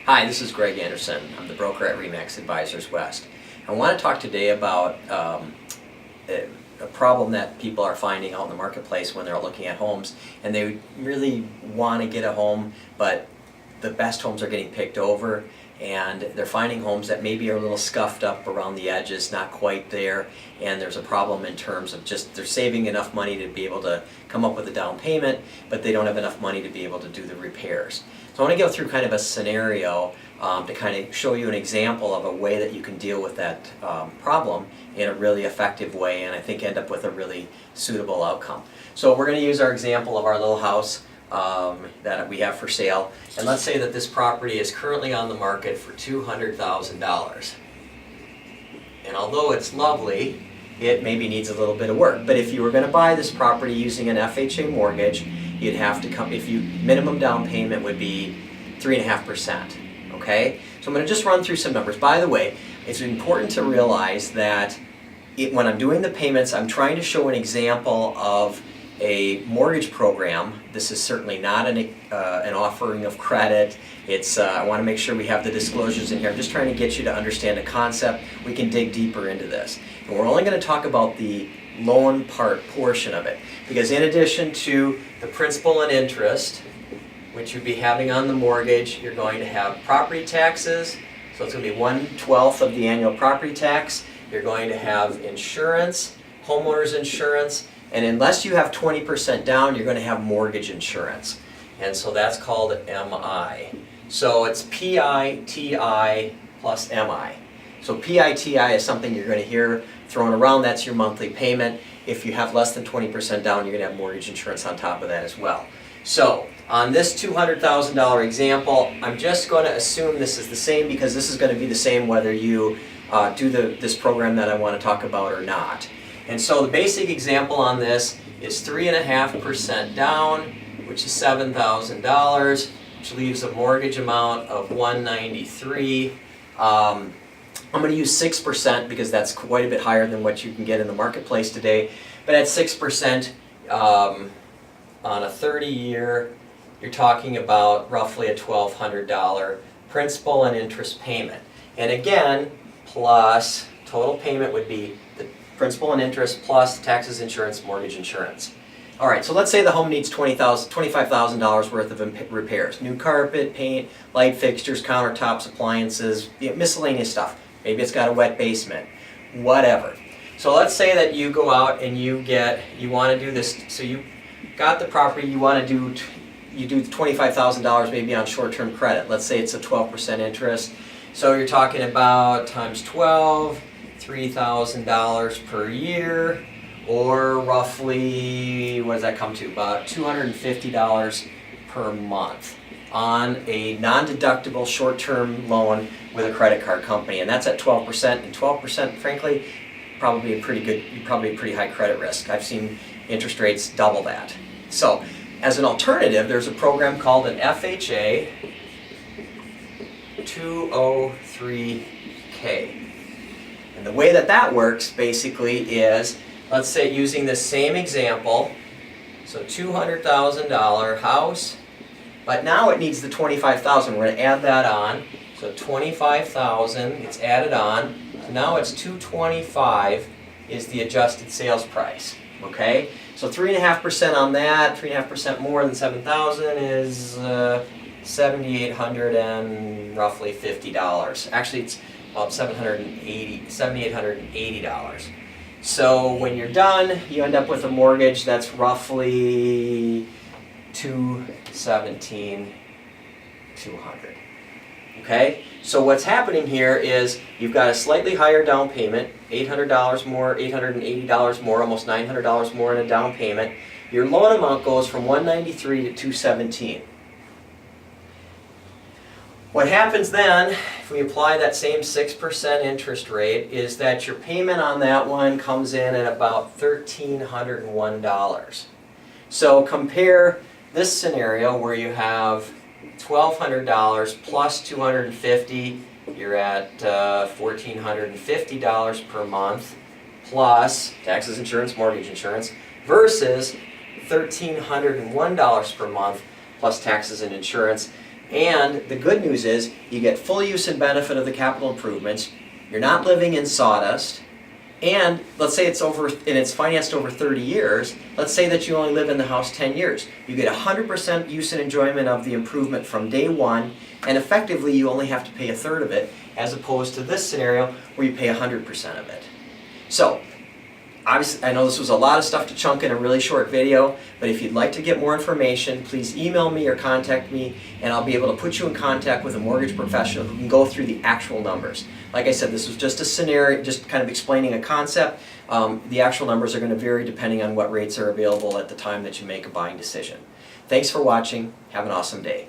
Hi, this is Greg Anderson. I'm the broker at RE/MAX Advisors West. I want to talk today about a problem that people are finding out in the marketplace when they're looking at homes, and they really want to get a home, but the best homes are getting picked over, and they're finding homes that maybe are a little scuffed up around the edges, not quite there, and there's a problem in terms of just they're saving enough money to be able to come up with a down payment, but they don't have enough money to be able to do the repairs. So I want to go through kind of a scenario to kind of show you an example of a way that you can deal with that problem in a really effective way, and I think end up with a really suitable outcome. So we're going to use our example of our little house that we have for sale, and let's say that this property is currently on the market for $200,000. And although it's lovely, it maybe needs a little bit of work. But if you were going to buy this property using an FHA mortgage, you'd have to come, minimum down payment would be 3.5%. Okay? So I'm going to just run through some numbers. By the way, it's important to realize that when I'm doing the payments, I'm trying to show an example of a mortgage program. This is certainly not an offering of credit. I want to make sure we have the disclosures in here. I'm just trying to get you to understand a concept. We can dig deeper into this. And we're only going to talk about the loan portion of it, because in addition to the principal and interest, which you'd be having on the mortgage, you're going to have property taxes. So it's going to be 1/12 of the annual property tax. You're going to have insurance, homeowners insurance, and unless you have 20% down, you're going to have mortgage insurance. And so that's called MI. So it's PITI plus MI. So PITI is something you're going to hear thrown around. That's your monthly payment. If you have less than 20% down, you're going to have mortgage insurance on top of that as well. So on this $200,000 example, I'm just going to assume this is the same, because this is going to be the same whether you do this program that I want to talk about or not. And so the basic example on this is 3.5% down, which is $7,000, which leaves a mortgage amount of $193,000. I'm going to use 6% because that's quite a bit higher than what you can get in the marketplace today. But at 6% on a 30-year, you're talking about roughly a $1,200 principal and interest payment. And again, plus total payment would be the principal and interest plus taxes, insurance, mortgage insurance. All right, so let's say the home needs $25,000 worth of repairs. New carpet, paint, light fixtures, countertops, appliances, miscellaneous stuff. Maybe it's got a wet basement, whatever. So let's say that you go out and you want to do this, so you got the property, you do $25,000 maybe on short-term credit. Let's say it's a 12% interest. So you're talking about times 12, $3,000 per year, or roughly, what does that come to? About $250 per month on a non-deductible short-term loan with a credit card company, and that's at 12%. And 12%, frankly, probably a pretty high credit risk. I've seen interest rates double that. So, as an alternative, there's a program called an FHA 203K. And the way that works basically is, let's say using the same example, so $200,000 house, but now it needs the $25,000. We're going to add that on. So $25,000 gets added on. So now it's $225 is the adjusted sales price. Okay? So 3.5% on that, 3.5% more than $7,000 is $7,800 and roughly $50. Actually, it's about $7,880. So when you're done, you end up with a mortgage that's roughly $217,200. Okay? So what's happening here is you've got a slightly higher down payment, $800 more, $880 more, almost $900 more in a down payment. Your loan amount goes from $193 to $217. What happens then, if we apply that same 6% interest rate, is that your payment on that one comes in at about $1,301. So compare this scenario where you have $1,200 plus $250, you're at $1,450 per month, plus taxes, insurance, mortgage insurance, versus $1,301 per month plus taxes and insurance. And the good news is you get full use and benefit of the capital improvements. You're not living in sawdust. And let's say it's financed over 30 years. Let's say that you only live in the house 10 years. You get 100% use and enjoyment of the improvement from day one, and effectively you only have to pay a third of it, as opposed to this scenario where you pay 100% of it. So, obviously, I know this was a lot of stuff to chunk in a really short video, but if you'd like to get more information, please email me or contact me, and I'll be able to put you in contact with a mortgage professional who can go through the actual numbers. Like I said, this was just a scenario, just kind of explaining a concept. The actual numbers are going to vary depending on what rates are available at the time that you make a buying decision. Thanks for watching. Have an awesome day.